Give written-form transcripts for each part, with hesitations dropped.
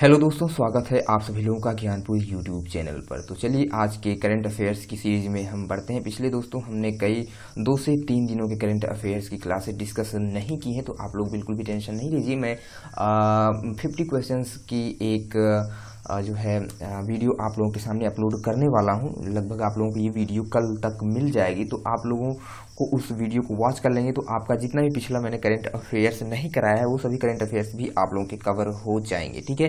Hello दोस्तों, स्वागत है आप सभी लोगों का ज्ञानपुर यूट्यूब चैनल पर। तो चलिए आज के करंट अफेयर्स की सीरीज में हम बढ़ते हैं। पिछले दोस्तों हमने कई 2 से 3 दिनों के करंट अफेयर्स की क्लासेस डिस्कस नहीं की हैं, तो आप लोग बिल्कुल भी टेंशन नहीं लीजिए। मैं 50 क्वेश्चंस की एक जो है वीडियो आप लोगों के सामने अपलोड करने वाला हूं। लगभग आप लोगों को ये वीडियो कल तक मिल जाएगी, तो आप लोगों को उस वीडियो को वॉच कर लेंगे तो आपका जितना भी पिछला मैंने करंट अफेयर्स नहीं कराया है वो सभी करंट अफेयर्स भी आप लोगों के कवर हो जाएंगे। ठीक है,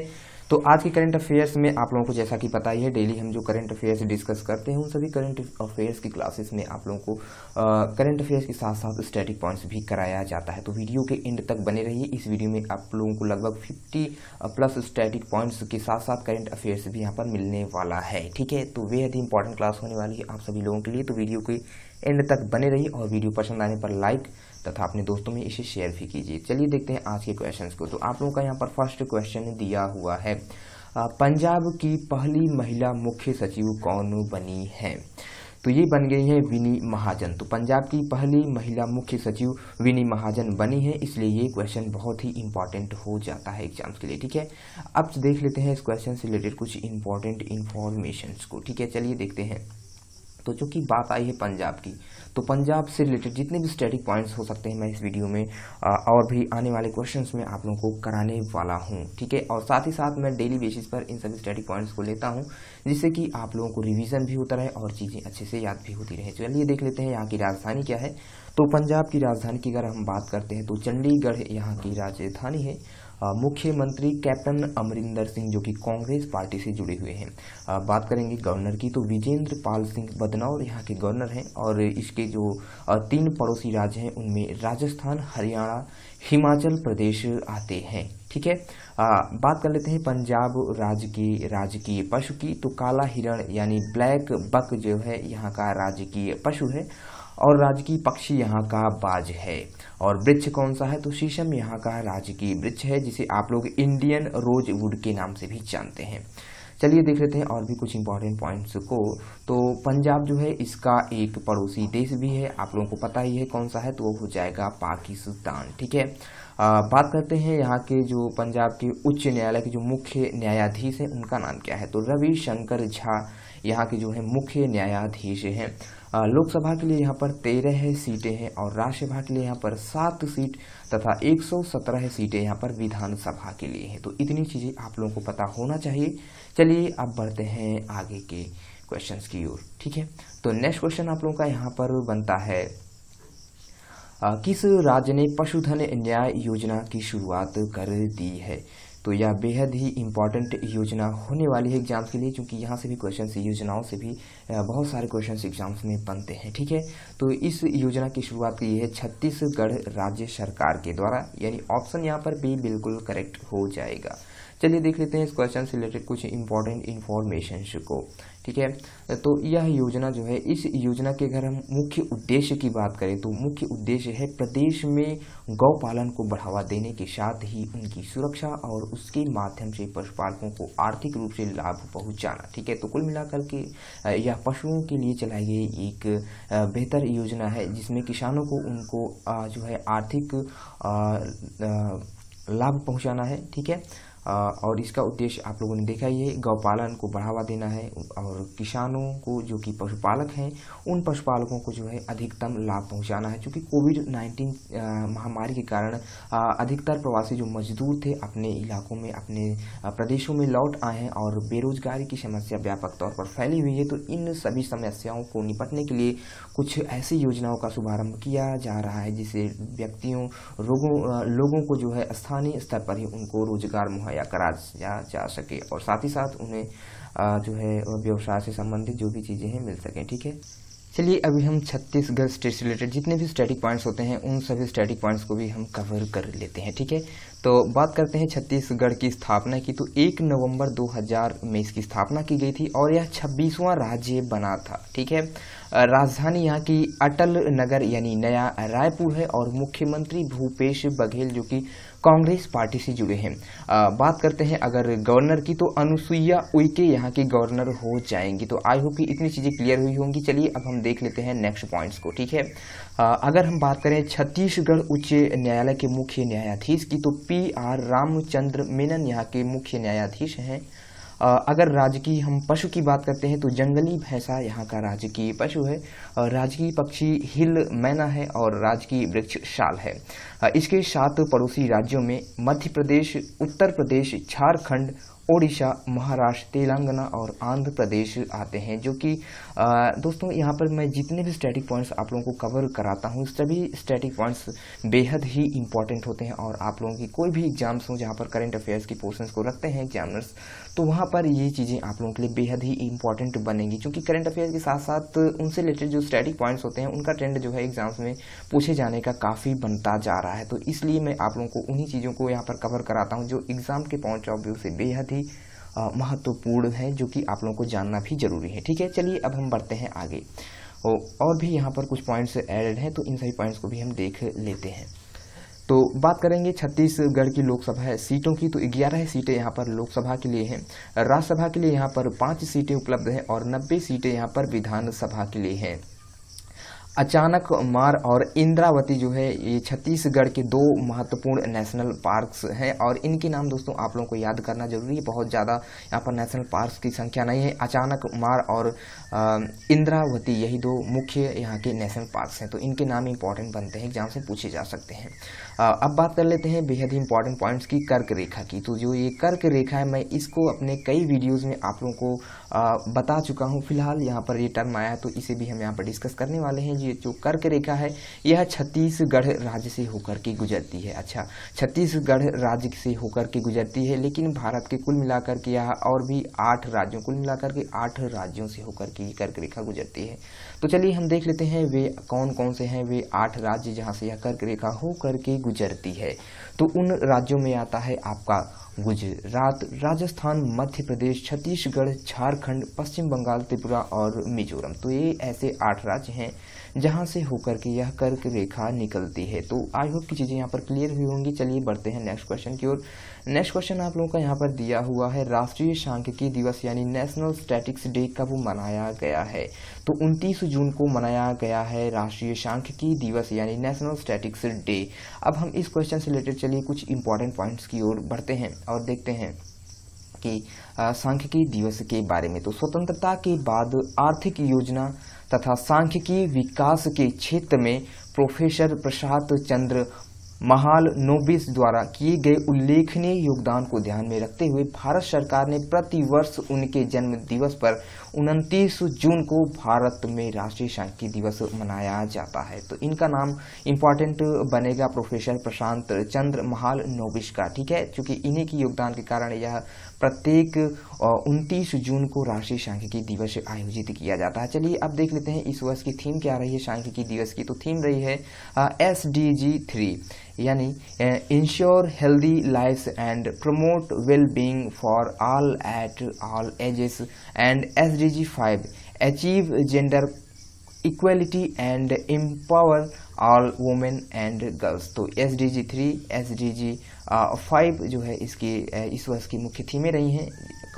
तो आज के करंट अफेयर्स में आप लोगों को जैसा कि पता ही है, डेली हम जो करंट अफेयर्स डिस्कस करते हैं उन सभी करंट अफेयर्स की क्लासेस में आप लोगों को करंट अफेयर्स के साथ साथ स्टैटिक पॉइंट्स भी कराया जाता है। तो वीडियो के एंड तक बने रहिए। इस वीडियो में आप लोगों को लगभग 50 प्लस स्टैटिक पॉइंट्स के साथ साथ करंट अफेयर्स भी यहाँ पर मिलने वाला है। ठीक है, तो बेहद ही इंपॉर्टेंट क्लास होने वाली है आप सभी लोगों के लिए। तो वीडियो के एंड तक बने रहिए और वीडियो पसंद आने पर लाइक तथा अपने दोस्तों में इसे शेयर भी कीजिए। चलिए देखते हैं आज के क्वेश्चंस को। तो आप लोगों का यहाँ पर फर्स्ट क्वेश्चन दिया हुआ है, पंजाब की पहली महिला मुख्य सचिव कौन बनी है? तो ये बन गई है विनी महाजन। तो पंजाब की पहली महिला मुख्य सचिव विनी महाजन बनी है, इसलिए ये क्वेश्चन बहुत ही इंपॉर्टेंट हो जाता है एग्जाम्स के लिए। ठीक है, अब देख लेते हैं इस क्वेश्चन से रिलेटेड कुछ इंपॉर्टेंट इन्फॉर्मेशन को। ठीक है, चलिए देखते हैं। तो जो कि बात आई है पंजाब की, तो पंजाब से रिलेटेड जितने भी स्टैटिक पॉइंट्स हो सकते हैं मैं इस वीडियो में और भी आने वाले क्वेश्चंस में आप लोगों को कराने वाला हूं। ठीक है, और साथ ही साथ मैं डेली बेसिस पर इन सभी स्टैटिक पॉइंट्स को लेता हूं, जिससे कि आप लोगों को रिवीजन भी होता रहे और चीज़ें अच्छे से याद भी होती रहे। चलिए देख लेते हैं यहाँ की राजधानी क्या है। तो पंजाब की राजधानी की अगर हम बात करते हैं तो चंडीगढ़ यहाँ की राजधानी है। मुख्यमंत्री कैप्टन अमरिंदर सिंह जो कि कांग्रेस पार्टी से जुड़े हुए हैं। बात करेंगे गवर्नर की, तो विजेंद्र पाल सिंह बदनौर यहाँ के गवर्नर हैं और इसके जो 3 पड़ोसी राज्य हैं उनमें राजस्थान, हरियाणा, हिमाचल प्रदेश आते हैं। ठीक है, बात कर लेते हैं पंजाब राज्य की राजकीय पशु की, तो काला हिरण यानी ब्लैक बक जो है यहाँ का राजकीय पशु है और राजकीय पक्षी यहाँ का बाज है। और वृक्ष कौन सा है? तो शीशम यहाँ का राजकीय वृक्ष है, जिसे आप लोग इंडियन रोजवुड के नाम से भी जानते हैं। चलिए देख लेते हैं और भी कुछ इंपॉर्टेंट पॉइंट्स को। तो पंजाब जो है इसका एक पड़ोसी देश भी है, आप लोगों को पता ही है कौन सा है, तो वो हो जाएगा पाकिस्तान। ठीक है, बात करते हैं यहाँ के जो पंजाब के उच्च न्यायालय के जो मुख्य न्यायाधीश हैं उनका नाम क्या है? तो रविशंकर झा यहाँ के जो है मुख्य न्यायाधीश हैं। लोकसभा के लिए यहाँ पर 13 सीटें हैं और राज्यसभा के लिए यहाँ पर 7 सीट तथा 117 सीटें यहाँ पर विधानसभा के लिए हैं। तो इतनी चीज़ें आप लोगों को पता होना चाहिए। चलिए अब बढ़ते हैं आगे के क्वेश्चंस की ओर। ठीक है, तो नेक्स्ट क्वेश्चन आप लोगों का यहाँ पर बनता है, किस राज्य ने पशुधन न्याय योजना की शुरुआत कर दी है? तो यह बेहद ही इंपॉर्टेंट योजना होने वाली है एग्जाम्स के लिए, क्योंकि यहाँ से भी क्वेश्चंस, योजनाओं से भी बहुत सारे क्वेश्चंस एग्जाम्स में बनते हैं। ठीक है, तो इस योजना की शुरुआत की है छत्तीसगढ़ राज्य सरकार के द्वारा, यानी ऑप्शन यहाँ पर भी बिल्कुल करेक्ट हो जाएगा। चलिए देख लेते हैं इस क्वेश्चन से रिलेटेड कुछ इंपॉर्टेंट इन्फॉर्मेशन को। ठीक है, तो यह योजना जो है, इस योजना के अगर हम मुख्य उद्देश्य की बात करें तो मुख्य उद्देश्य है प्रदेश में गौपालन को बढ़ावा देने के साथ ही उनकी सुरक्षा और उसके माध्यम से पशुपालकों को आर्थिक रूप से लाभ पहुंचाना। ठीक है, तो कुल मिलाकर के यह पशुओं के लिए चलाई गई एक बेहतर योजना है, जिसमें किसानों को उनको जो है आर्थिक लाभ पहुंचाना है। ठीक है, और इसका उद्देश्य आप लोगों ने देखा ही है, गौपालन को बढ़ावा देना है और किसानों को जो कि पशुपालक हैं उन पशुपालकों को जो है अधिकतम लाभ पहुंचाना है। क्योंकि कोविड-19 महामारी के कारण अधिकतर प्रवासी जो मजदूर थे अपने इलाकों में, अपने प्रदेशों में लौट आए हैं और बेरोजगारी की समस्या व्यापक तौर पर फैली हुई है। तो इन सभी समस्याओं को निपटने के लिए कुछ ऐसी योजनाओं का शुभारंभ किया जा रहा है जिससे व्यक्तियों लोगों को जो है स्थानीय स्तर पर ही उनको रोजगार मुहैया कराया जा सके और साथ ही साथ उन्हें जो है व्यवसाय से संबंधित जो भी चीज़ें हैं मिल सकें। ठीक है, चलिए अभी हम छत्तीसगढ़ स्टेट से रिलेटेड जितने भी स्टैटिक पॉइंट्स होते हैं उन सभी स्टैटिक पॉइंट्स को भी हम कवर कर लेते हैं। ठीक है, तो बात करते हैं छत्तीसगढ़ की स्थापना की। तो 1 नवंबर 2000 में इसकी स्थापना की गई थी और यह 26वां राज्य बना था। ठीक है, राजधानी यहाँ की अटल नगर यानी नया रायपुर है और मुख्यमंत्री भूपेश बघेल जो कि कांग्रेस पार्टी से जुड़े हैं। बात करते हैं अगर गवर्नर की, तो अनुसुईया उइके यहाँ की गवर्नर हो जाएंगी। तो आई होप कि इतनी चीज़ें क्लियर हुई होंगी। चलिए अब हम देख लेते हैं नेक्स्ट पॉइंट्स को, ठीक है। अगर हम बात करें छत्तीसगढ़ उच्च न्यायालय के मुख्य न्यायाधीश की, तो PR रामचंद्र मेनन यहाँ के मुख्य न्यायाधीश हैं। अगर राजकीय हम पशु की बात करते हैं तो जंगली भैंसा यहाँ का राजकीय पशु है। राजकीय पक्षी हिल मैना है और राजकीय वृक्ष शाल है। इसके 7 पड़ोसी राज्यों में मध्य प्रदेश, उत्तर प्रदेश, झारखंड, ओडिशा, महाराष्ट्र, तेलंगाना और आंध्र प्रदेश आते हैं। जो कि दोस्तों यहाँ पर मैं जितने भी स्टैटिक पॉइंट्स आप लोगों को कवर कराता हूँ, सभी स्टैटिक पॉइंट्स बेहद ही इंपॉर्टेंट होते हैं। और आप लोगों की कोई भी एग्जाम्स हो जहाँ पर करंट अफेयर्स की पोर्शंस को रखते हैं एग्जामिनर्स, तो वहाँ पर ये चीज़ें आप लोगों के लिए बेहद ही इंपॉर्टेंट बनेंगी। क्योंकि करंट अफेयर्स के साथ साथ उनसे रिलेटेड जो स्टैटिक पॉइंट्स होते हैं उनका ट्रेंड जो है एग्जाम्स में पूछे जाने का काफ़ी बनता जा रहा है। तो इसलिए मैं आप लोगों को उन्हीं चीज़ों को यहाँ पर कवर कराता हूँ जो एग्जाम के पॉइंट ऑफ व्यू से बेहद ही महत्वपूर्ण है, जो कि आप लोगों को जानना भी जरूरी है, ठीक है। चलिए अब हम बढ़ते हैं आगे। और भी यहाँ पर कुछ पॉइंट्स एडेड हैं, तो इन सभी पॉइंट्स को भी हम देख लेते हैं। तो बात करेंगे छत्तीसगढ़ की लोकसभा सीटों की, तो 11 सीटें यहाँ पर लोकसभा के लिए हैं। राज्यसभा के लिए यहाँ पर 5 सीटें उपलब्ध हैं और 90 सीटें यहाँ पर विधानसभा के लिए हैं। अचानक मार और इंद्रावती जो है ये छत्तीसगढ़ के 2 महत्वपूर्ण नेशनल पार्क्स हैं और इनके नाम दोस्तों आप लोगों को याद करना जरूरी है। बहुत ज़्यादा यहाँ पर नेशनल पार्क्स की संख्या नहीं है। अचानक मार और इंद्रावती यही 2 मुख्य यहाँ के नेशनल पार्क्स हैं, तो इनके नाम इंपॉर्टेंट बनते हैं, एग्जाम से पूछे जा सकते हैं। अब बात कर लेते हैं बेहद ही इंपॉर्टेंट पॉइंट्स की, कर्क रेखा की। तो जो ये कर्क रेखा है, मैं इसको अपने कई वीडियोज़ में आप लोगों को बता चुका हूँ। फिलहाल यहाँ पर ये टर्म आया है तो इसे भी हम यहाँ पर डिस्कस करने वाले हैं। ये जो कर्क रेखा है यह छत्तीसगढ़ राज्य से होकर के गुजरती है। अच्छा, छत्तीसगढ़ राज्य से होकर के गुजरती है, लेकिन भारत के कुल मिलाकर के यह और भी 8 राज्यों, कुल मिलाकर के 8 राज्यों से होकर के कर्क रेखा गुजरती है। तो चलिए हम देख लेते हैं वे कौन कौन से हैं वे 8 राज्य जहाँ से यह कर्क रेखा होकर के गुजरती है। तो उन राज्यों में आता है आपका गुजरात, राजस्थान, मध्य प्रदेश, छत्तीसगढ़, झारखंड, पश्चिम बंगाल, त्रिपुरा और मिजोरम। तो ये ऐसे 8 राज्य हैं जहां से होकर के यह कर्क रेखा निकलती है। तो आई होप की चीज़ें यहाँ पर क्लियर हुई होंगी। चलिए बढ़ते हैं नेक्स्ट क्वेश्चन की ओर। नेक्स्ट क्वेश्चन आप लोगों का यहाँ पर दिया हुआ है, राष्ट्रीय सांख्यिकी दिवस यानी नेशनल स्टैटिक्स डे कब मनाया गया है। तो 29 जून को मनाया गया है राष्ट्रीय सांख्यिकी दिवस यानी नेशनल स्टैटिक्स डे। अब हम इस क्वेश्चन से रिलेटेड चलिए कुछ इंपॉर्टेंट पॉइंट्स की ओर बढ़ते हैं और देखते हैं कि सांख्यिकी दिवस के बारे में। तो स्वतंत्रता के बाद आर्थिक योजना तथा सांख्यिकी विकास के क्षेत्र में प्रोफेसर प्रसाद चंद्र महालनोबिस द्वारा किए गए उल्लेखनीय योगदान को ध्यान में रखते हुए भारत सरकार ने प्रतिवर्ष उनके जन्म दिवस पर 29 जून को भारत में राष्ट्रीय सांख्यिकी दिवस मनाया जाता है। तो इनका नाम इंपॉर्टेंट बनेगा प्रोफेसर प्रशांत चंद्र महालनोबिस का, ठीक है, क्योंकि इन्हीं की योगदान के कारण यह प्रत्येक 29 जून को राष्ट्रीय सांख्यिकी दिवस आयोजित किया जाता है। चलिए अब देख लेते हैं इस वर्ष की थीम क्या रही है सांख्यिकी दिवस की। तो थीम रही है SDG 3 यानी ensure healthy lifes and promote well being for all at all ages and SDG 5 achieve gender equality and empower all women and girls. तो SDG 3 SDG 5 जो है इसकी इस वर्ष की मुख्य थीमें रही हैं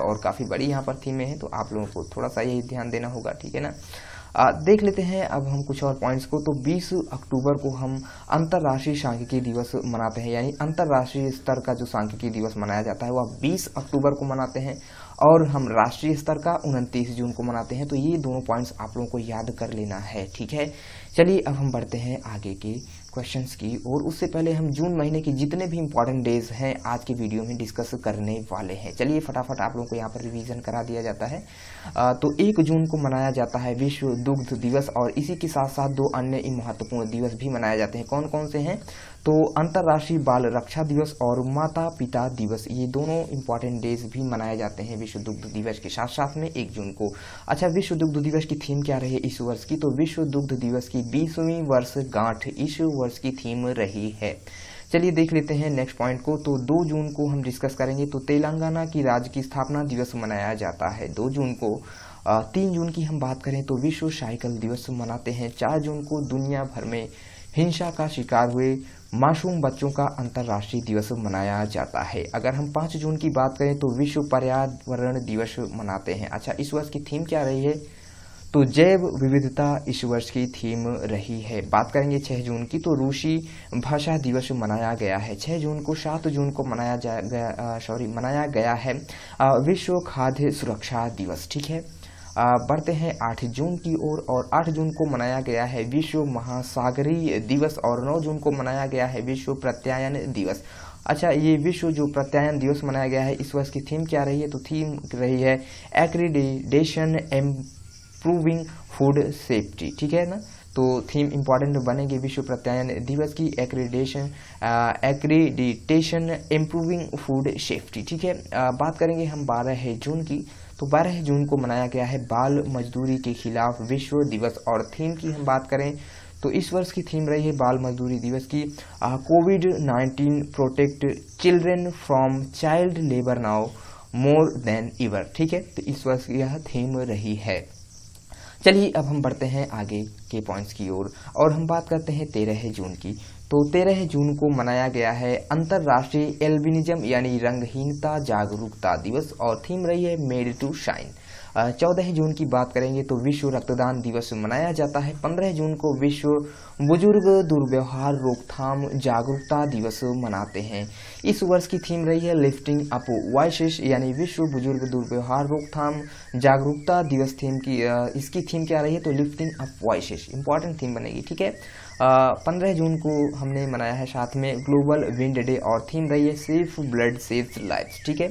और काफ़ी बड़ी यहाँ पर थीमें हैं, तो आप लोगों को थोड़ा सा यही ध्यान देना होगा, ठीक है ना। देख लेते हैं अब हम कुछ और पॉइंट्स को। तो 20 अक्टूबर को हम अंतर्राष्ट्रीय सांख्यिकी दिवस मनाते हैं, यानी अंतर्राष्ट्रीय स्तर का जो सांख्यिकी दिवस मनाया जाता है वह 20 अक्टूबर को मनाते हैं और हम राष्ट्रीय स्तर का 29 जून को मनाते हैं। तो ये दोनों पॉइंट्स आप लोगों को याद कर लेना है, ठीक है। चलिए अब हम बढ़ते हैं आगे के क्वेश्चंस की और उससे पहले हम जून महीने के जितने भी इंपॉर्टेंट डेज हैं आज के वीडियो में डिस्कस करने वाले हैं। चलिए फटाफट आप लोगों को यहाँ पर रिवीजन करा दिया जाता है। तो 1 जून को मनाया जाता है विश्व दुग्ध दिवस और इसी के साथ साथ 2 अन्य महत्वपूर्ण दिवस भी मनाए जाते हैं। कौन कौन से हैं? तो अंतर्राष्ट्रीय बाल रक्षा दिवस और माता पिता दिवस, ये दोनों इंपॉर्टेंट डेज भी मनाए जाते हैं विश्व दुग्ध दिवस के साथ साथ में 1 जून को। अच्छा, विश्व दुग्ध दिवस की थीम क्या रही है इस वर्ष की? तो विश्व दुग्ध दिवस की 20वीं वर्षगांठ इस वर्ष की थीम रही है। चलिए देख लेते हैं नेक्स्ट पॉइंट को। तो 2 जून को हम डिस्कस करेंगे। तो तेलंगाना की राज्य की स्थापना दिवस मनाया जाता है 2 जून को। 3 जून की हम बात करें तो विश्व साइकिल दिवस मनाते हैं। 4 जून को दुनिया भर में हिंसा का शिकार हुए मासूम बच्चों का अंतर्राष्ट्रीय दिवस मनाया जाता है। अगर हम 5 जून की बात करें तो विश्व पर्यावरण दिवस मनाते हैं। अच्छा, इस वर्ष की थीम क्या रही है? तो जैव विविधता इस वर्ष की थीम रही है। बात करेंगे 6 जून की तो रूसी भाषा दिवस मनाया गया है। 6 जून को 7 जून को मनाया गया है विश्व खाद्य सुरक्षा दिवस। ठीक है, बढ़ते हैं 8 जून की ओर और 8 जून को मनाया गया है विश्व महासागरीय दिवस और 9 जून को मनाया गया है विश्व प्रत्यायन दिवस। अच्छा, ये विश्व जो प्रत्यायन दिवस मनाया गया है इस वर्ष की थीम क्या रही है? तो थीम रही है एक्रीडेशन इम्प्रूविंग फूड सेफ्टी। ठीक है ना, तो थीम इंपॉर्टेंट बनेगी विश्व प्रत्यायन दिवस की एक्रीडिटेशन इम्प्रूविंग फूड सेफ्टी। ठीक है, बात करेंगे हम 12 जून की तो 12 जून को मनाया गया है बाल मजदूरी के खिलाफ विश्व दिवस और थीम की हम बात करें तो इस वर्ष की थीम रही है बाल मजदूरी दिवस की कोविड-19 protect children from child labour now more than ever. ठीक है, तो इस वर्ष की यह थीम रही है। चलिए अब हम बढ़ते हैं आगे के पॉइंट्स की ओर और हम बात करते हैं 13 जून की। तो 13 जून को मनाया गया है अंतर्राष्ट्रीय एल्बिनिज्म यानी रंगहीनता जागरूकता दिवस और थीम रही है मेड टू शाइन। 14 जून की बात करेंगे तो विश्व रक्तदान दिवस मनाया जाता है। 15 जून को विश्व बुजुर्ग दुर्व्यवहार रोकथाम जागरूकता दिवस मनाते हैं। इस वर्ष की थीम रही है लिफ्टिंग अप वॉइसेस यानी विश्व बुजुर्ग दुर्व्यवहार रोकथाम जागरूकता दिवस थीम की इसकी थीम क्या रही है? तो lifting up voices important theme बनेगी। ठीक है, 15 जून को हमने मनाया है साथ में ग्लोबल विंड डे और थीम रही है सेफ ब्लड सेव्स लाइफ। ठीक है,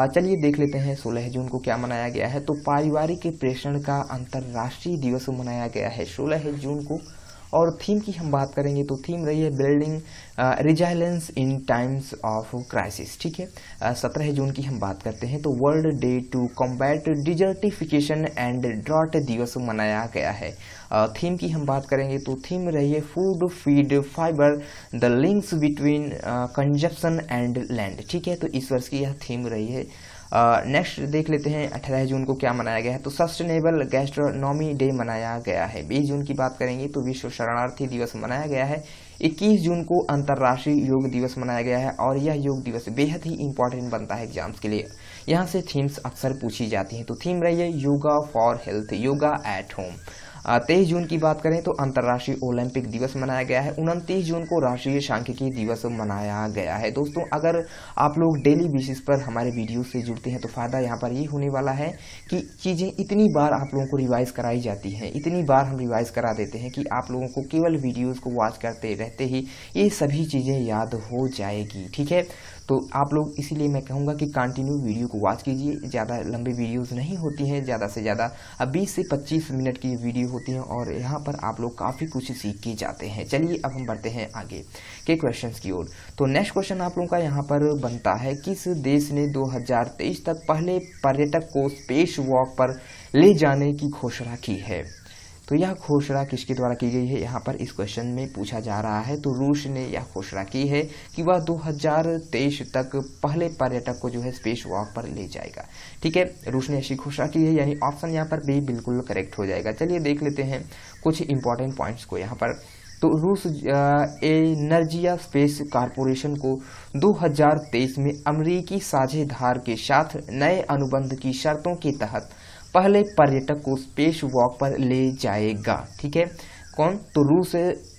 चलिए देख लेते हैं 16 जून को क्या मनाया गया है। तो पारिवारिक प्रेषण का अंतर्राष्ट्रीय दिवस मनाया गया है 16 जून को और थीम की हम बात करेंगे तो थीम रही है building resilience in times of crisis. ठीक है, 17 जून की हम बात करते हैं तो world day to combat desertification and drought दिवस मनाया गया है। थीम की हम बात करेंगे तो थीम रही है food feed fibre the links between consumption and land. ठीक है, तो इस वर्ष की यह थीम रही है। नेक्स्ट देख लेते हैं 18 जून को क्या मनाया गया है। तो सस्टेनेबल गैस्ट्रोनॉमी डे मनाया गया है। 20 जून की बात करेंगे तो विश्व शरणार्थी दिवस मनाया गया है। 21 जून को अंतर्राष्ट्रीय योग दिवस मनाया गया है और यह योग दिवस बेहद ही इंपॉर्टेंट बनता है एग्जाम्स के लिए। यहाँ से थीम्स अक्सर पूछी जाती हैं। तो थीम रही है yoga for health yoga at home. 23 जून की बात करें तो अंतर्राष्ट्रीय ओलंपिक दिवस मनाया गया है। 29 जून को राष्ट्रीय सांख्यिकी दिवस मनाया गया है। दोस्तों, अगर आप लोग डेली बेसिस पर हमारे वीडियो से जुड़ते हैं तो फायदा यहाँ पर ये होने वाला है कि चीज़ें इतनी बार आप लोगों को रिवाइज कराई जाती हैं, इतनी बार हम रिवाइज करा देते हैं कि आप लोगों को केवल वीडियोज़ को वॉच करते रहते ही ये सभी चीज़ें याद हो जाएगी। ठीक है, तो आप लोग इसीलिए मैं कहूँगा कि कंटिन्यू वीडियो को वॉच कीजिए। ज़्यादा लंबी वीडियोस नहीं होती हैं, ज़्यादा से ज़्यादा 20 से 25 मिनट की वीडियो होती हैं और यहाँ पर आप लोग काफ़ी कुछ सीख के जाते हैं। चलिए अब हम बढ़ते हैं आगे के क्वेश्चंस की ओर। तो नेक्स्ट क्वेश्चन आप लोगों का यहाँ पर बनता है, किस देश ने 2023 तक पहले पर्यटक को स्पेस वॉक पर ले जाने की घोषणा की है? तो यह घोषणा किसके द्वारा की गई है यहाँ पर इस क्वेश्चन में पूछा जा रहा है। तो रूस ने यह घोषणा की है कि वह 2023 तक पहले पर्यटक को जो है स्पेस वॉक पर ले जाएगा। ठीक है, रूस ने ऐसी घोषणा की है, यानी ऑप्शन यहाँ पर भी बिल्कुल करेक्ट हो जाएगा। चलिए देख लेते हैं कुछ इंपॉर्टेंट पॉइंट्स को यहाँ पर। तो रूस एनर्जिया स्पेस कॉरपोरेशन को 2023 में अमेरिकी साझेदार के साथ नए अनुबंध की शर्तों के तहत पहले पर्यटक को स्पेस वॉक पर ले जाएगा। ठीक है, कौन? तो रूस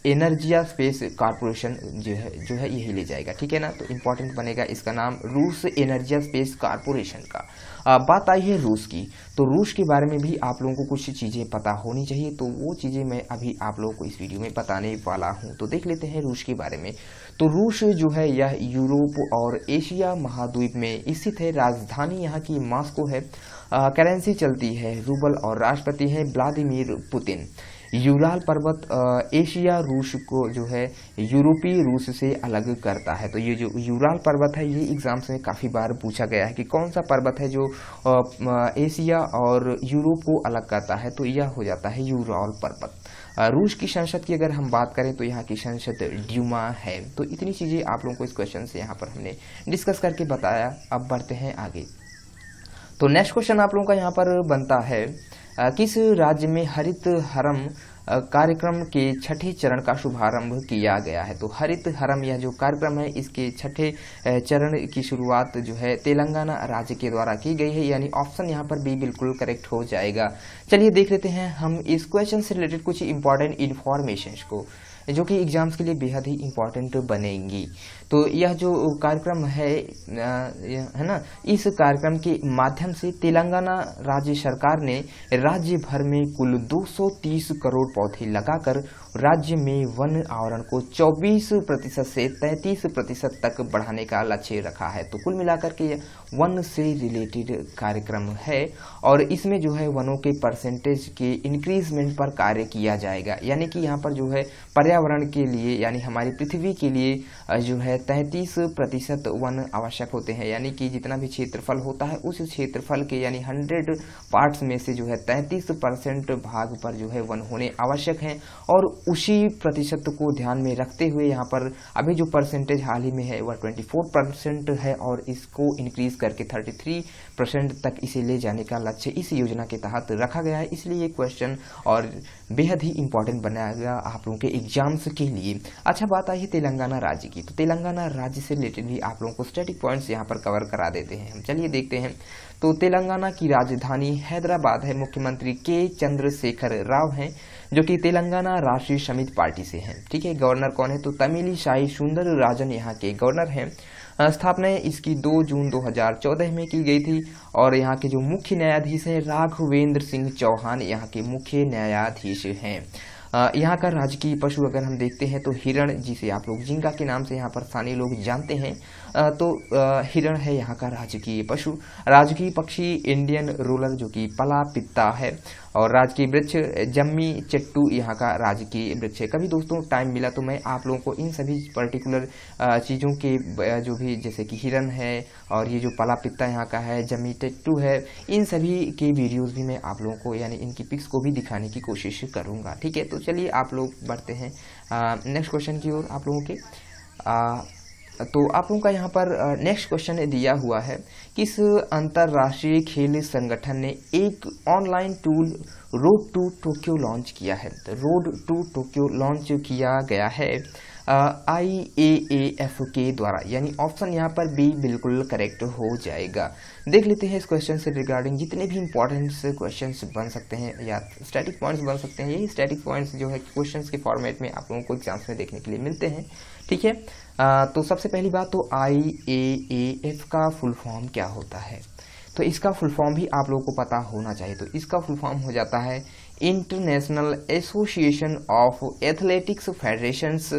एनर्जिया स्पेस कॉरपोरेशन जो है यही ले जाएगा। ठीक है ना, तो इंपॉर्टेंट बनेगा इसका नाम रूस एनर्जिया स्पेस कॉरपोरेशन का। बात आई है रूस की, तो रूस के बारे में भी आप लोगों को कुछ चीज़ें पता होनी चाहिए, तो वो चीज़ें मैं अभी आप लोगों को इस वीडियो में बताने वाला हूँ। तो देख लेते हैं रूस के बारे में। तो रूस जो है यह यूरोप और एशिया महाद्वीप में स्थित है। राजधानी यहाँ की मॉस्को है। करेंसी चलती है रूबल और राष्ट्रपति है व्लादिमीर पुतिन। यूराल पर्वत एशिया रूस को जो है यूरोपीय रूस से अलग करता है। तो ये जो यूराल पर्वत है ये एग्जाम्स में काफ़ी बार पूछा गया है कि कौन सा पर्वत है जो एशिया और यूरोप को अलग करता है, तो यह हो जाता है यूराल पर्वत। रूस की संसद की अगर हम बात करें तो यहाँ की संसद ड्यूमा है। तो इतनी चीज़ें आप लोगों को इस क्वेश्चन से यहाँ पर हमने डिस्कस करके बताया। अब बढ़ते हैं आगे। तो नेक्स्ट क्वेश्चन आप लोगों का यहाँ पर बनता है, किस राज्य में हरित हरम कार्यक्रम के छठे चरण का शुभारंभ किया गया है। तो हरित हरम यह जो कार्यक्रम है इसके छठे चरण की शुरुआत जो है तेलंगाना राज्य के द्वारा की गई है, यानी ऑप्शन यहाँ पर बी बिल्कुल करेक्ट हो जाएगा। चलिए देख लेते हैं हम इस क्वेश्चन से रिलेटेड कुछ इंपॉर्टेंट इन्फॉर्मेशंस को जो कि एग्जाम्स के लिए बेहद ही इंपॉर्टेंट बनेंगी। तो यह जो कार्यक्रम है ना, इस कार्यक्रम के माध्यम से तेलंगाना राज्य सरकार ने राज्य भर में कुल 230 करोड़ पौधे लगाकर राज्य में वन आवरण को 24% से 33% तक बढ़ाने का लक्ष्य रखा है। तो कुल मिलाकर के वन से रिलेटेड कार्यक्रम है और इसमें जो है वनों के परसेंटेज के इंक्रीजमेंट पर कार्य किया जाएगा, यानी कि यहाँ पर जो है पर्यावरण के लिए यानी हमारी पृथ्वी के लिए जो है 33% वन आवश्यक होते हैं, यानी कि जितना भी क्षेत्रफल होता है उस क्षेत्रफल के यानी 100 पार्ट्स में से जो है 33% भाग पर जो है वन होने आवश्यक हैं। और उसी प्रतिशत को ध्यान में रखते हुए यहाँ पर अभी जो परसेंटेज हाल ही में है वह 24% है और इसको इंक्रीज करके 33% तक इसे ले जाने का लक्ष्य इस योजना के तहत रखा गया है। इसलिए ये क्वेश्चन और बेहद ही इंपॉर्टेंट बनाएगा आप लोगों के एग्जाम्स के लिए। अच्छा, बात आई है तेलंगाना राज्य की, तो तेलंगाना राज्य से रिलेटेड भी आप लोगों को स्टैटिक पॉइंट्स यहाँ पर कवर करा देते हैं हम। चलिए देखते हैं। तो तेलंगाना की राजधानी हैदराबाद है। मुख्यमंत्री के चंद्रशेखर राव हैं जो कि तेलंगाना राष्ट्रीय समिति पार्टी से हैं। ठीक है, गवर्नर कौन है? तो तमिलिसाई सुंदर राजन यहाँ के गवर्नर हैं। स्थापना इसकी 2 जून 2014 में की गई थी और यहाँ के जो मुख्य न्यायाधीश हैं राघवेंद्र सिंह चौहान यहाँ के मुख्य न्यायाधीश हैं। यहाँ का राजकीय पशु अगर हम देखते हैं तो हिरण, जिसे आप लोग जिंका के नाम से यहाँ पर स्थानीय लोग जानते हैं, तो हिरण है यहाँ का राजकीय पशु। राजकीय पक्षी इंडियन रूलर जो कि पला पित्ता है और राजकीय वृक्ष जम्मी चट्टू यहाँ का राजकीय वृक्ष है। कभी दोस्तों टाइम मिला तो मैं आप लोगों को इन सभी पर्टिकुलर चीज़ों के जो भी, जैसे कि हिरण है और ये जो पला पित्ता यहाँ का है, जम्मी चट्टू है, इन सभी के वीडियोस भी मैं आप लोगों को यानी इनकी पिक्स को भी दिखाने की कोशिश करूँगा। ठीक है, तो चलिए आप लोग बढ़ते हैं नेक्स्ट क्वेश्चन की ओर आप लोगों के। तो आप लोगों का यहाँ पर नेक्स्ट क्वेश्चन दिया हुआ है, किस अंतर्राष्ट्रीय खेल संगठन ने एक online tool road to Tokyo launch किया है? तो रोड टू टोक्यो लॉन्च किया गया है IAAF के द्वारा, यानी ऑप्शन यहाँ पर बी बिल्कुल करेक्ट हो जाएगा। देख लेते हैं इस क्वेश्चन से रिगार्डिंग जितने भी इंपॉर्टेंट क्वेश्चंस बन सकते हैं या स्टैटिक पॉइंट्स बन सकते हैं। यही स्टैटिक पॉइंट्स जो है क्वेश्चंस के फॉर्मेट में आप लोगों को एग्जाम्स में देखने के लिए मिलते हैं। ठीक है, तो सबसे पहली बात तो IAAF का फुल फॉर्म क्या होता है? तो इसका फुल फॉर्म भी आप लोगों को पता होना चाहिए। तो इसका फुल फॉर्म हो जाता है international association of athletics federations,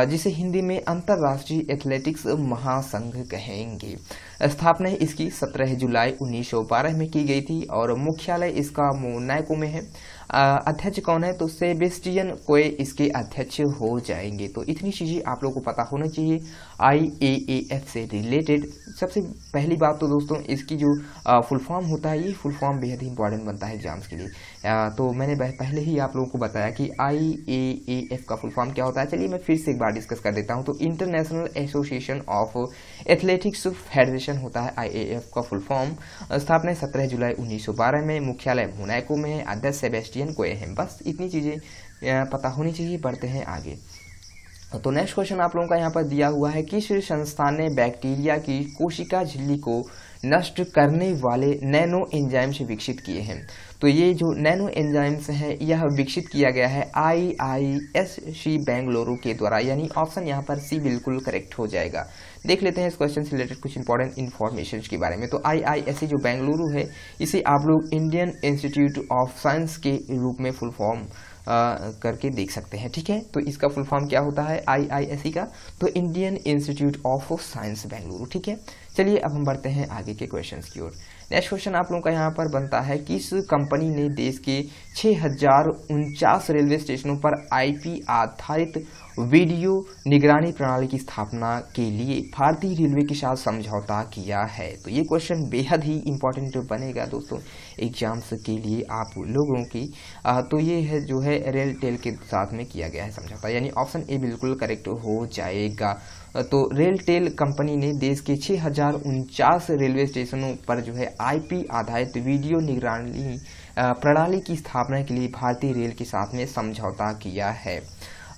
जिसे हिंदी में अंतर्राष्ट्रीय एथलेटिक्स महासंघ कहेंगे। स्थापना इसकी 17 जुलाई 1912 में की गई थी और मुख्यालय इसका मोनाको में है। अध्यक्ष कौन है? तो सेबेस्टियन कोए इसके अध्यक्ष हो जाएंगे। तो इतनी चीज़ें आप लोगों को पता होना चाहिए IAAF से रिलेटेड। सबसे पहली बात तो दोस्तों इसकी जो फुल फॉर्म होता है, ये फुल फॉर्म बेहद ही इंपॉर्टेंट बनता है एग्जाम्स के लिए। तो मैंने पहले ही आप लोगों को बताया कि IAAF का फुल फॉर्म क्या होता है। चलिए मैं फिर से एक बार डिस्कस कर देता हूँ। तो international association of athletics federation होता है IAAF का फुल फॉर्म। स्थापना 17 जुलाई 1912 में, मुख्यालय मोनाको में है, अध्यक्ष सेबेस्टियन कोए हैं। बस इतनी चीज़ें पता होनी चाहिए। बढ़ते हैं आगे। तो नेक्स्ट क्वेश्चन आप लोगों का यहाँ पर दिया हुआ है, किस संस्थान ने बैक्टीरिया की कोशिका झिल्ली को नष्ट करने वाले नैनो एंजाइम्स विकसित किए हैं? तो ये जो नैनो एंजाइम्स हैं यह विकसित किया गया है IISc बेंगलुरु के द्वारा, यानी ऑप्शन यहाँ पर सी बिल्कुल करेक्ट हो जाएगा। देख लेते हैं इस क्वेश्चन से रिलेटेड कुछ इंपॉर्टेंट इन्फॉर्मेशन के बारे में। तो IISc जो बेंगलुरु है इसे आप लोग इंडियन इंस्टीट्यूट ऑफ साइंस के रूप में फुल फॉर्म करके देख सकते हैं। ठीक है, तो इसका फुल फॉर्म क्या होता है IISc का? तो Indian institute of science Bengaluru. ठीक है, चलिए अब हम बढ़ते हैं आगे के क्वेश्चंस की ओर। नेक्स्ट क्वेश्चन आप लोगों का यहाँ पर बनता है, किस कंपनी ने देश के 6049 रेलवे स्टेशनों पर IP आधारित वीडियो निगरानी प्रणाली की स्थापना के लिए भारतीय रेलवे के साथ समझौता किया है? तो ये क्वेश्चन बेहद ही इंपॉर्टेंट बनेगा दोस्तों एग्जाम्स के लिए आप लोगों की। तो ये है जो है रेलटेल के साथ में किया गया है समझौता, यानी ऑप्शन ए बिल्कुल करेक्ट हो जाएगा। तो रेलटेल कंपनी ने देश के 6049 रेलवे स्टेशनों पर जो है IP आधारित वीडियो निगरानी प्रणाली की स्थापना के लिए भारतीय रेल के साथ में समझौता किया है।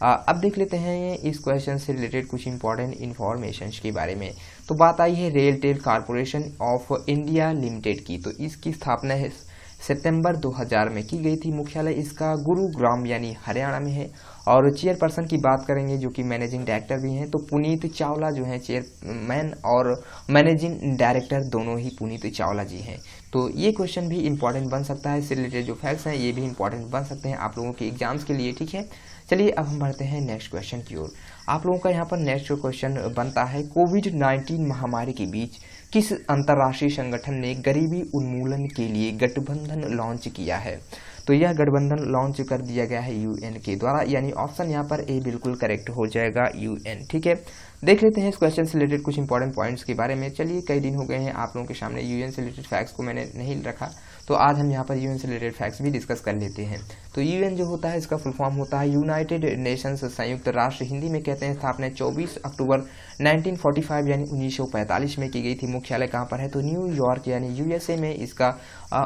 अब देख लेते हैं इस क्वेश्चन से रिलेटेड कुछ इंपॉर्टेंट इन्फॉर्मेशन के बारे में। तो बात आई है RailTel corporation of India limited की। तो इसकी स्थापना है सितंबर 2000 में की गई थी। मुख्यालय इसका गुरुग्राम यानी हरियाणा में है। और चेयरपर्सन की बात करेंगे जो कि मैनेजिंग डायरेक्टर भी हैं, तो पुनीत चावला जो हैं चेयरमैन और मैनेजिंग डायरेक्टर दोनों ही पुनीत चावला जी हैं। तो ये क्वेश्चन भी इंपॉर्टेंट बन सकता है। इससे रिलेटेड जो फैक्ट्स हैं ये भी इंपॉर्टेंट बन सकते हैं आप लोगों के एग्जाम्स के लिए, ठीक है। चलिए अब हम बढ़ते हैं नेक्स्ट क्वेश्चन की ओर। आप लोगों का यहाँ पर नेक्स्ट क्वेश्चन बनता है, कोविड-19 महामारी के बीच किस अंतर्राष्ट्रीय संगठन ने गरीबी उन्मूलन के लिए गठबंधन लॉन्च किया है? तो यह गठबंधन लॉन्च कर दिया गया है UN के द्वारा, यानी ऑप्शन यहाँ पर ए बिल्कुल करेक्ट हो जाएगा, UN, ठीक है। देख लेते हैं इस क्वेश्चन से रिलेटेड कुछ इंपॉर्टेंट पॉइंट्स के बारे में। चलिए कई दिन हो गए हैं आप लोगों के सामने UN से रिलेटेड फैक्ट्स को मैंने नहीं रखा, तो आज हम यहाँ पर UN से रिलेटेड फैक्ट्स भी डिस्कस कर लेते हैं। तो UN जो होता है इसका फुल फॉर्म होता है यूनाइटेड नेशंस, संयुक्त राष्ट्र हिंदी में कहते हैं। स्थापना 24 अक्टूबर 1945 यानी 1945 में की गई थी। मुख्यालय कहाँ पर है? तो न्यूयॉर्क यानी USA में इसका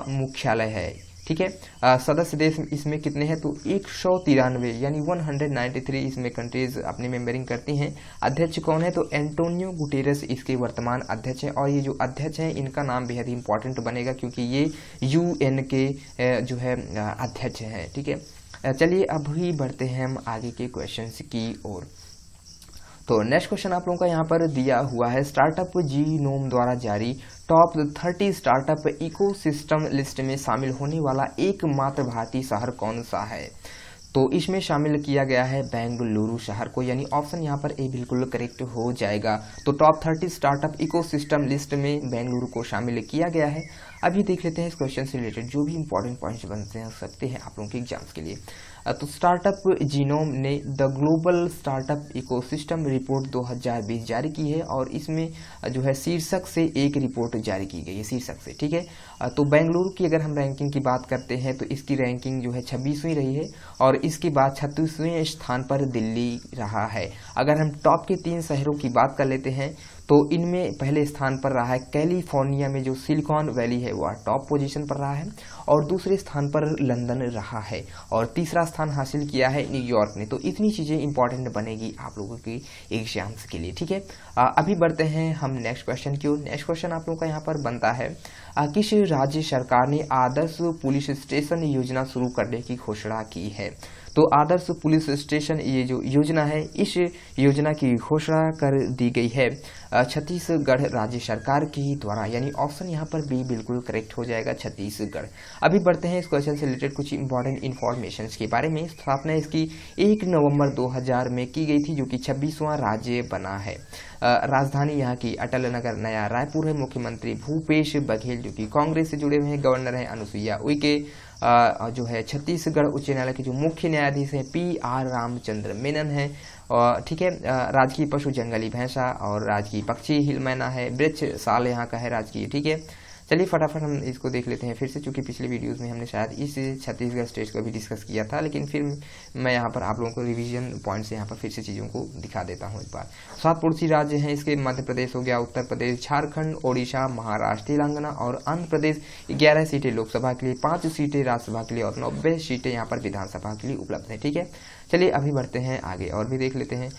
मुख्यालय है, ठीक है। सदस्य देश इसमें कितने हैं? तो 193 यानी 193 इसमें कंट्रीज अपनी मेंबरिंग करती हैं। अध्यक्ष कौन है? तो एंटोनियो गुटेरेस इसके वर्तमान अध्यक्ष हैं। और ये जो अध्यक्ष हैं इनका नाम बेहद ही इंपॉर्टेंट बनेगा क्योंकि ये UN के जो है अध्यक्ष हैं, ठीक है। चलिए अभी बढ़ते हैं हम आगे के क्वेश्चन की ओर। तो नेक्स्ट क्वेश्चन आप लोगों का यहाँ पर दिया हुआ है, स्टार्टअप जीनोम द्वारा जारी टॉप 30 स्टार्टअप इकोसिस्टम लिस्ट में शामिल होने वाला एकमात्र भारतीय शहर कौन सा है? तो इसमें शामिल किया गया है बेंगलुरु शहर को, यानी ऑप्शन यहाँ पर ए बिल्कुल करेक्ट हो जाएगा। तो टॉप 30 स्टार्टअप इकोसिस्टम लिस्ट में बेंगलुरु को शामिल किया गया है। अभी देख लेते हैं इस क्वेश्चन से रिलेटेड जो भी इंपॉर्टेंट पॉइंट्स बन सकते हैं आप लोगों के एग्जाम्स के लिए। तो स्टार्टअप जीनोम ने the global startup ecosystem report 2020 जारी की है और इसमें जो है शीर्षक से एक रिपोर्ट जारी की गई है, शीर्षक से, ठीक है। तो बेंगलुरु की अगर हम रैंकिंग की बात करते हैं तो इसकी रैंकिंग जो है 26वीं रही है और इसके बाद 36वें स्थान पर दिल्ली रहा है। अगर हम टॉप के 3 शहरों की बात कर लेते हैं तो इनमें पहले स्थान पर रहा है कैलिफोर्निया में जो सिलिकॉन वैली है वह टॉप पोजीशन पर रहा है और दूसरे स्थान पर लंदन रहा है और तीसरा स्थान हासिल किया है न्यूयॉर्क ने। तो इतनी चीज़ें इंपॉर्टेंट बनेगी आप लोगों की एग्जाम्स के लिए, ठीक है। अभी बढ़ते हैं हम नेक्स्ट क्वेश्चन की ओर। नेक्स्ट क्वेश्चन आप लोगों का यहाँ पर बनता है, किस राज्य सरकार ने आदर्श पुलिस स्टेशन योजना शुरू करने की घोषणा की है? तो आदर्श पुलिस स्टेशन ये जो योजना है इस योजना की घोषणा कर दी गई है छत्तीसगढ़ राज्य सरकार के द्वारा, यानी ऑप्शन यहाँ पर बी बिल्कुल करेक्ट हो जाएगा, छत्तीसगढ़। अभी बढ़ते हैं इस क्वेश्चन से रिलेटेड कुछ इंपॉर्टेंट इन्फॉर्मेशन के बारे में। स्थापना इसकी 1 नवंबर 2000 में की गई थी जो कि 26वां राज्य बना है। राजधानी यहाँ की अटल नगर नया रायपुर है। मुख्यमंत्री भूपेश बघेल जो कि कांग्रेस से जुड़े हुए हैं। गवर्नर हैं अनुसुईया उइके। जो है छत्तीसगढ़ उच्च न्यायालय के जो मुख्य न्यायाधीश हैं PR रामचंद्र मेनन है, ठीक है। राजकीय पशु जंगली भैंसा और राजकीय पक्षी हिल मैना है। वृक्ष साल यहाँ का है राजकीय, ठीक है। चलिए फटाफट हम इसको देख लेते हैं फिर से, चूंकि पिछले वीडियोस में हमने शायद इस छत्तीसगढ़ स्टेट को भी डिस्कस किया था, लेकिन फिर मैं यहाँ पर आप लोगों को रिवीजन पॉइंट से यहाँ पर फिर से चीज़ों को दिखा देता हूँ एक बार। 7 पड़ोसी राज्य हैं इसके, मध्य प्रदेश हो गया, उत्तर प्रदेश, झारखंड, ओडिशा, महाराष्ट्र, तेलंगाना और आंध्र प्रदेश। 11 सीटें लोकसभा के लिए, 5 सीटें राज्यसभा के लिए और 90 सीटें यहाँ पर विधानसभा के लिए उपलब्ध हैं, ठीक है। चलिए अभी बढ़ते हैं आगे और भी देख लेते हैं।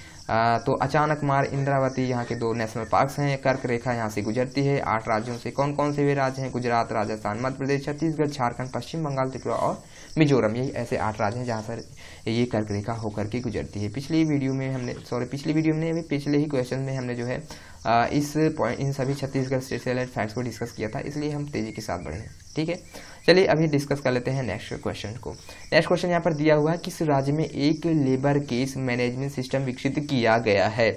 तो अचानक मार, इंद्रावती यहाँ के 2 नेशनल पार्क्स हैं। कर्क रेखा यहाँ से गुजरती है। 8 राज्यों से कौन कौन से वे राज्य हैं? गुजरात, राजस्थान, मध्य प्रदेश, छत्तीसगढ़, झारखंड, पश्चिम बंगाल, त्रिपुरा और मिजोरम। यही ऐसे 8 राज्य हैं जहाँ पर ये कर्क रेखा होकर के गुजरती है। पिछले वीडियो में पिछले ही क्वेश्चन में हमने जो है इन सभी छत्तीसगढ़ स्टेट से रिलेटेड फैक्ट्स को डिस्कस किया था, इसलिए हम तेजी के साथ बढ़े हैं, ठीक है। चलिए अभी डिस्कस कर लेते हैं नेक्स्ट क्वेश्चन को। नेक्स्ट क्वेश्चन यहाँ पर दिया हुआ है, किस राज्य में एक लेबर केस मैनेजमेंट सिस्टम विकसित किया गया है?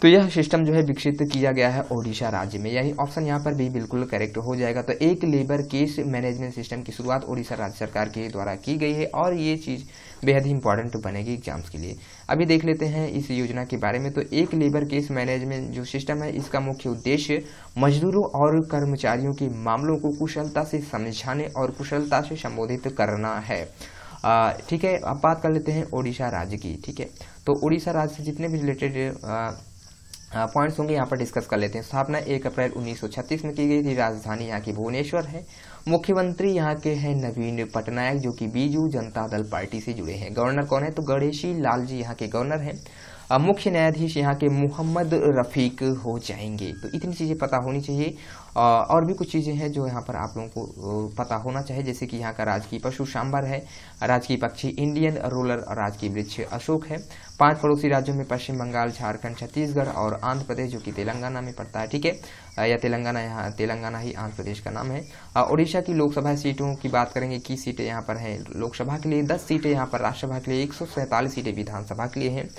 तो यह सिस्टम जो है विकसित किया गया है ओडिशा राज्य में, यानी ऑप्शन यहाँ पर भी बिल्कुल करेक्ट हो जाएगा। तो एक लेबर केस मैनेजमेंट सिस्टम की शुरुआत ओडिशा राज्य सरकार के द्वारा की गई है और ये चीज़ बेहद ही इंपॉर्टेंट बनेगी एग्जाम्स के लिए। अभी देख लेते हैं इस योजना के बारे में। तो एक लेबर केस मैनेजमेंट जो सिस्टम है इसका मुख्य उद्देश्य मजदूरों और कर्मचारियों के मामलों को कुशलता से समझाने और कुशलता से संबोधित करना है, ठीक है। अब बात कर लेते हैं ओडिशा राज्य की, ठीक है। तो ओडिशा राज्य से जितने भी रिलेटेड पॉइंट्स होंगे यहाँ पर डिस्कस कर लेते हैं। स्थापना 1 अप्रैल 1936 में की गई थी। राजधानी यहाँ की भुवनेश्वर है। मुख्यमंत्री यहाँ के हैं नवीन पटनायक, जो कि बीजू जनता दल पार्टी से जुड़े हैं। गवर्नर कौन है? तो गणेशी लाल जी यहाँ के गवर्नर हैं। मुख्य न्यायाधीश यहाँ के मोहम्मद रफ़ीक हो जाएंगे। तो इतनी चीज़ें पता होनी चाहिए। और भी कुछ चीज़ें हैं जो यहाँ पर आप लोगों को पता होना चाहिए, जैसे कि यहाँ का राजकीय पशु सांभर है, राजकीय पक्षी इंडियन रोलर और राजकीय वृक्ष अशोक है। 5 पड़ोसी राज्यों में पश्चिम बंगाल, झारखंड, छत्तीसगढ़ और आंध्र प्रदेश, जो कि तेलंगाना में पड़ता है, ठीक है, या तेलंगाना, यहाँ तेलंगाना ही आंध्र प्रदेश का नाम है। उड़ीसा की लोकसभा सीटों की बात करेंगे की सीटें यहाँ पर हैं लोकसभा के लिए 10 सीटें, यहाँ पर राज्यसभा के लिए 147 सीटें विधानसभा के लिए हैं।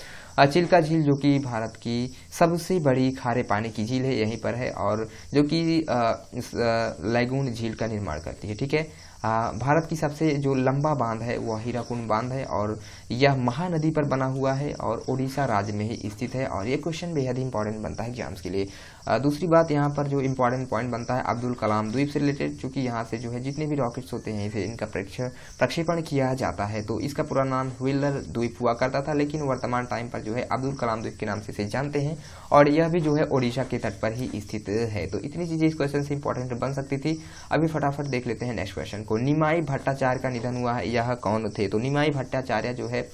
चिल्का झील, जो कि भारत की सबसे बड़ी खारे पानी की झील है, यहीं पर है, और जो कि लैगून झील का निर्माण करती है, ठीक है। भारत की सबसे जो लंबा बांध है वह हीराकुंड बांध है, और यह महानदी पर बना हुआ है और उड़ीसा राज्य में ही स्थित है। और ये क्वेश्चन बेहद इंपॉर्टेंट बनता है एग्जाम्स के लिए। दूसरी बात यहाँ पर जो इंपॉर्टेंट पॉइंट बनता है अब्दुल कलाम द्वीप से रिलेटेड, चूंकि यहाँ से जो है जितने भी रॉकेट्स होते हैं इसे इनका प्रक्षेपण किया जाता है। तो इसका पूरा नाम व्हीलर द्वीप हुआ करता था, लेकिन वर्तमान टाइम पर जो है अब्दुल कलाम द्वीप के नाम से इसे जानते हैं, और यह भी जो है ओडिशा के तट पर ही स्थित है। तो इतनी चीजें इस क्वेश्चन से इंपॉर्टेंट बन सकती थी। अभी फटाफट देख लेते हैं नेक्स्ट क्वेश्चन को। निमाई भट्टाचार्य का निधन हुआ है, यह कौन थे? तो निमाई भट्टाचार्य जो है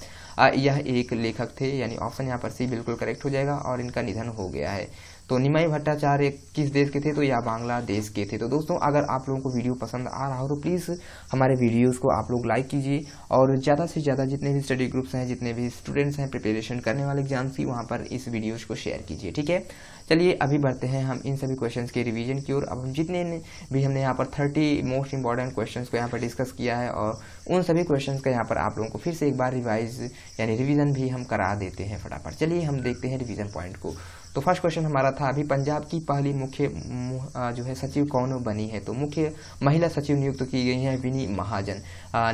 यह एक लेखक थे, यानी ऑप्शन यहाँ पर सी बिल्कुल करेक्ट हो जाएगा, और इनका निधन हो गया है। तो निमाई भट्टाचार्य किस देश के थे? तो यह बांग्लादेश के थे। तो दोस्तों अगर आप लोगों को वीडियो पसंद आ रहा हो तो प्लीज़ हमारे वीडियोस को आप लोग लाइक कीजिए, और ज़्यादा से ज़्यादा जितने भी स्टडी ग्रुप्स हैं, जितने भी स्टूडेंट्स हैं प्रिपरेशन करने वाले एग्जाम्स की, वहाँ पर इस वीडियोस को शेयर कीजिए, ठीक है। चलिए अभी बढ़ते हैं हम इन सभी क्वेश्चंस के रिवीजन की ओर। अब हम जितने भी हमने यहाँ पर 30 मोस्ट इंपॉर्टेंट क्वेश्चंस को यहाँ पर डिस्कस किया है, और उन सभी क्वेश्चंस का यहाँ पर आप लोगों को फिर से एक बार रिवाइज यानी रिवीजन भी हम करा देते हैं फटाफट। चलिए हम देखते हैं रिवीजन पॉइंट को। तो फर्स्ट क्वेश्चन हमारा था अभी, पंजाब की पहली मुख्य जो है सचिव कौन बनी है? तो मुख्य महिला सचिव नियुक्त की गई है विनी महाजन।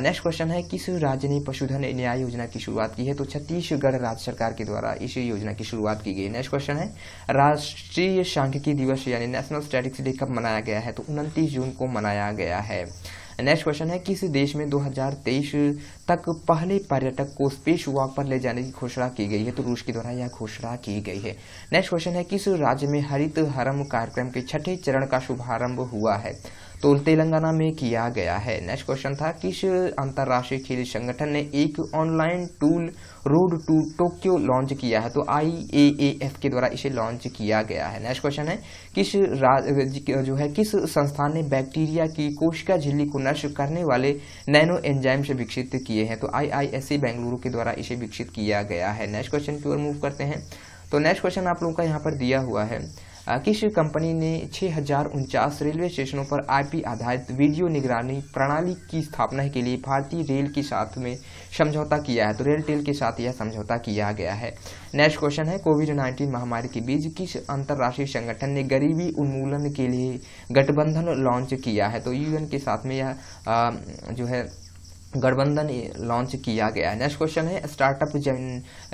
नेक्स्ट क्वेश्चन है, किस राज्य ने पशुधन न्याय योजना की शुरुआत की है? तो छत्तीसगढ़ राज्य सरकार के द्वारा इस योजना की शुरुआत की गई। नेक्स्ट क्वेश्चन है, राष्ट्रीय सांख्यिकी दिवस यानी नेशनल स्टैटिस्टिक्स डे कब मनाया गया है? तो 29 जून को मनाया गया है। नेक्स्ट क्वेश्चन है, किस देश में 2023 तक पहले पर्यटक को स्पेस वॉक पर ले जाने की घोषणा की गई है? तो रूस के द्वारा यह घोषणा की गई है। नेक्स्ट क्वेश्चन है, किस राज्य में हरित हरम कार्यक्रम के 6ठे चरण का शुभारंभ हुआ है? तो तेलंगाना में किया गया है। नेक्स्ट क्वेश्चन था, किस अंतर्राष्ट्रीय खेल संगठन ने एक online tool road to Tokyo launch किया है? तो IAAF के द्वारा इसे लॉन्च किया गया है। नेक्स्ट क्वेश्चन है, किस संस्थान ने बैक्टीरिया की कोशिका झिल्ली को नष्ट करने वाले नैनो एंजाइम से विकसित किए हैं? तो IISc बेंगलुरु के द्वारा इसे विकसित किया गया है। नेक्स्ट क्वेश्चन की ओर मूव करते हैं। तो नेक्स्ट क्वेश्चन आप लोगों का यहाँ पर दिया हुआ है, किस कंपनी ने 6049 रेलवे स्टेशनों पर IP आधारित वीडियो निगरानी प्रणाली की स्थापना के लिए भारतीय रेल के साथ में समझौता किया है? तो रेलटेल के साथ यह समझौता किया गया है। नेक्स्ट क्वेश्चन है, कोविड-19 महामारी के बीच किस अंतर्राष्ट्रीय संगठन ने गरीबी उन्मूलन के लिए गठबंधन लॉन्च किया है? तो UN के साथ में यह जो है गठबंधन लॉन्च किया गया है। नेक्स्ट क्वेश्चन है, स्टार्टअप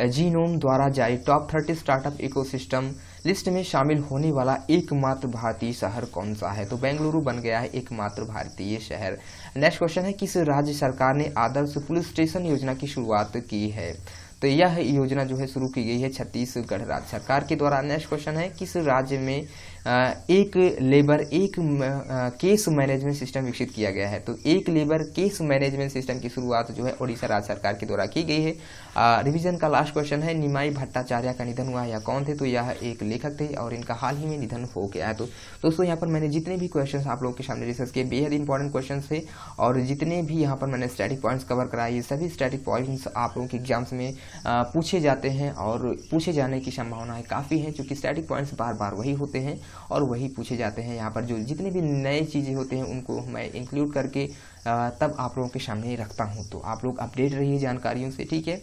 जीनोम द्वारा जारी टॉप 30 स्टार्टअप इकोसिस्टम लिस्ट में शामिल होने वाला एकमात्र भारतीय शहर कौन सा है? तो बेंगलुरु बन गया है एकमात्र भारतीय शहर। नेक्स्ट क्वेश्चन है, किस राज्य सरकार ने आदर्श पुलिस स्टेशन योजना की शुरुआत की है? तो यह योजना जो है शुरू की गई है छत्तीसगढ़ राज्य सरकार के द्वारा। नेक्स्ट क्वेश्चन है, किस राज्य में एक केस मैनेजमेंट सिस्टम विकसित किया गया है? तो एक लेबर केस मैनेजमेंट सिस्टम की शुरुआत जो है ओडिशा राज्य सरकार के द्वारा की गई है। रिवीजन का लास्ट क्वेश्चन है, निमाई भट्टाचार्य का निधन हुआ है, या कौन थे? तो यह एक लेखक थे और इनका हाल ही में निधन हो गया है। तो दोस्तों यहाँ पर मैंने जितने भी क्वेश्चन आप लोगों के सामने डिस्कस किए बेहद इंपॉर्टेंट क्वेश्चन थे, और जितने भी यहाँ पर मैंने स्टैटिक पॉइंट्स कवर कराए, ये सभी स्टैटिक पॉइंट्स आप लोगों के एग्जाम्स में पूछे जाते हैं, और पूछे जाने की संभावनाएं काफ़ी हैं, क्योंकि स्टैटिक पॉइंट्स बार बार वही होते हैं और वही पूछे जाते हैं। यहाँ पर जो जितने भी नए चीज़ें होते हैं उनको मैं इंक्लूड करके तब आप लोगों के सामने रखता हूँ। तो आप लोग अपडेट रहिए जानकारियों से, ठीक है।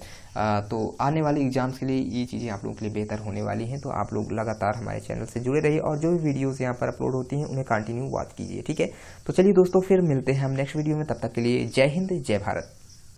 तो आने वाले एग्जाम्स के लिए ये चीज़ें आप लोगों के लिए बेहतर होने वाली हैं। तो आप लोग लगातार हमारे चैनल से जुड़े रहिए, और जो भी वीडियोस यहाँ पर अपलोड होती हैं उन्हें कंटिन्यू वॉच कीजिए, ठीक है। तो चलिए दोस्तों, फिर मिलते हैं हम नेक्स्ट वीडियो में। तब तक के लिए जय हिंद, जय भारत।